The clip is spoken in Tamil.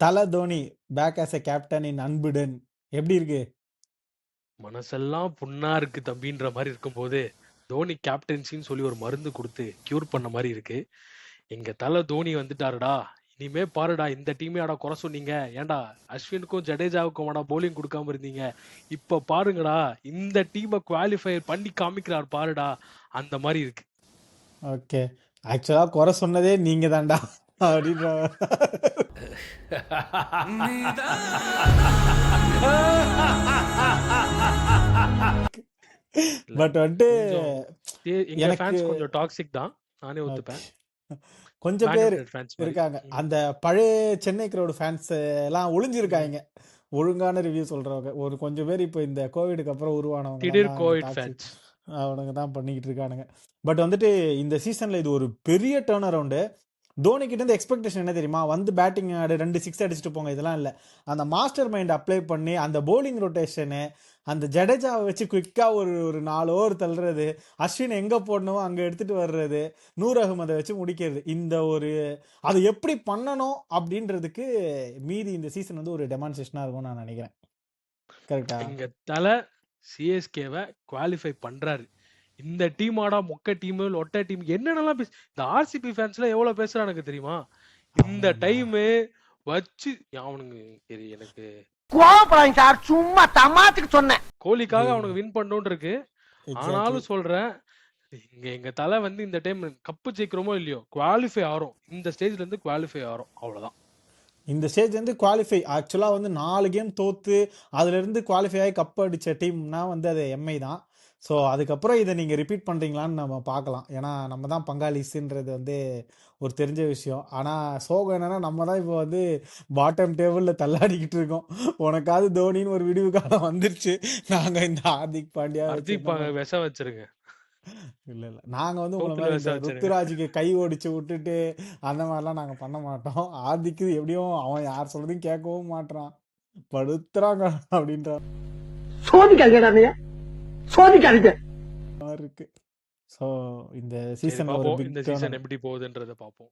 தல Dhoni back as a captain in அன்புடன் எப்படி இருக்கு? மனசெல்லாம் புண்ணா இருக்கு தம்பின்ற மாரி இருக்கும்போது, தோனி கேப்டன்சின்னு சொல்லி ஒரு மருந்து குடுத்து கியூர் பண்ண மாரி இருக்கு. எங்க தல தோனி வந்துட்டாருடா. இனிமே பாருடா இந்த டீமயாடா குறை சொன்னீங்க. ஏன்டா அஸ்வினுக்கும் ஜடேஜாவுக்குமாடா பவுலிங் குடுக்காம இருந்தீங்க. இப்ப பாருங்கடா இந்த டீம குவாலிஃபை பண்ணி காமிக்கிறார் பாருடா. அந்த மாரி இருக்கு. ஓகே. ஆக்சுவலா குறை சொன்னதே நீங்க தான்டா அப்படின்ற இல்ல பட் வந்துட்டு கொஞ்சம் எங்க எனக்கு ஃபேன்ஸ் கொஞ்சம் டாக்ஸிக் தான். நானே ஓகே. ஒத்துப்பேன். கொஞ்சம் மேன் பேர் யுனைட்டட் ஃபேன்ஸ் மாரி. இருக்காங்க. ம். அந்த பழைய சென்னை கிரவுட் ஃபேன்ஸ் எல்லாம் ம். ஒளிஞ்சிருக்காங்க. ஒழுங்கான ரிவ்யூ சொல்றவங்க. ஒரு கொஞ்சம் பேர் இப்போ இந்த கோவிடுக்கு அப்புறம் உருவானவங்கலாம் திடீர் தான் இந்த கோவிட் டாக்ஸிக் ஃபேன்ஸ். அவனுங்க தான் பண்ணிக்கிட்டு இருக்கானுங்க. பட் வந்துட்டு இந்த சீசன்ல இது ஒரு பெரிய டர்ன் அரவுண்டு. தோனி கிட்ட இருந்து எக்ஸ்பெக்டேஷன் என்ன தெரியுமா? வந்து பேட்டிங் ஆடு 2 சிக்ஸ் அடிச்சுட்டு போங்க இதெல்லாம் இல்ல. அந்த மாஸ்டர் மைண்ட் அப்ளை பண்ணி அந்த போலிங் ரொட்டேஷனு அந்த ஜடேஜாவை வச்சு குயிக்கா ஒரு 4 ஓவர் தள்ளுறது, அஸ்வின் எங்க போடணுமோ அங்க எடுத்துட்டு வர்றது, நூர் அகமதை வச்சு முடிக்கிறது. இந்த ஒரு அது எப்படி பண்ணணும் அப்படின்றதுக்கு மீதி இந்த சீசன் வந்து ஒரு டெமான்ஸ்ட்ரேஷனா இருக்கும்னு நான் நினைக்கிறேன். கரெக்டா? எங்க தல சிஎஸ்கேவ குவாலிஃபை பண்றாரு. இந்த டீமாடா மொக்க டீம், லொட்ட டீம் என்னென்னலாம் இந்த ஆர்சிபி ஃபேன்ஸ்லாம் எவ்வளவு பேசுறானுங்க தெரியுமா? இந்த ஆமாண்டா. டைம் வச்சு அவனுங்க சரி எனக்கு கோவப்படாதீங்க சார், சும்மா தமாத்துக்கு சொன்னேன். கோலிக்காக அவனுக்கு வின் பண்ணணும்னு இருக்கு. எக்ஸாக்ட்லி. ஆனாலும் சொல்றேன் எங்க தலை வந்து இந்த டைம் கப்பு ஜெயிக்கிறோமோ இல்லையோ குவாலிஃபை ஆறோம். இந்த ஸ்டேஜ்ல இருந்து குவாலிஃபை ஆறோம். அவ்வளவுதான். இந்த ஸ்டேஜ் வந்து குவாலிஃபை ஆக்சுவலாக வந்து 4 கேம் தோத்து அதுலேருந்து குவாலிஃபை ஆகி கப் அடித்த டீம்னா வந்து அது எம்ஐ தான். ஸோ அதுக்கப்புறம் இதை நீங்கள் ரிப்பீட் பண்ணுறீங்களான்னு நம்ம பார்க்கலாம். ஏன்னா நம்ம தான் பங்காளிஸுன்றது வந்து ஒரு தெரிஞ்ச விஷயம். ஆனால் சோகம் என்னென்னா நம்ம தான் இப்போ வந்து பாட்டம் டேபிளில் தள்ளாடிக்கிட்டு இருக்கோம். உனக்காவது தோனின்னு ஒரு விடிவு காலம் வந்துருச்சு. நாங்கள் இந்த ஹார்திக் பாண்டியா வச்சு விஷம் வச்சிருங்க. இல்லை நாங்கள் வந்து உங்களை சோத்துல மாதிரி இந்த விஷம் வச்சிருங்க. ருத்துராஜுக்கு கை ஒடிச்சு விட்டுட்டு அந்த மாதிரிலாம் நாங்கள் பண்ண மாட்டோம். ஆதிக்கு எப்படியும் அவன் யார் சொல்றதையும் கேட்கவும் மாட்டான், படுத்துறாங்க அப்படின்ற சோதிக்காதீங்க, சோதிக்காதீங்க மாதிரி இருக்கு. ஸோ இந்த சரி சீசன்ல ஒரு பாப்போம். பிக் இந்த சீசன் எப்படி போகுதுன்றத பாப்போம்.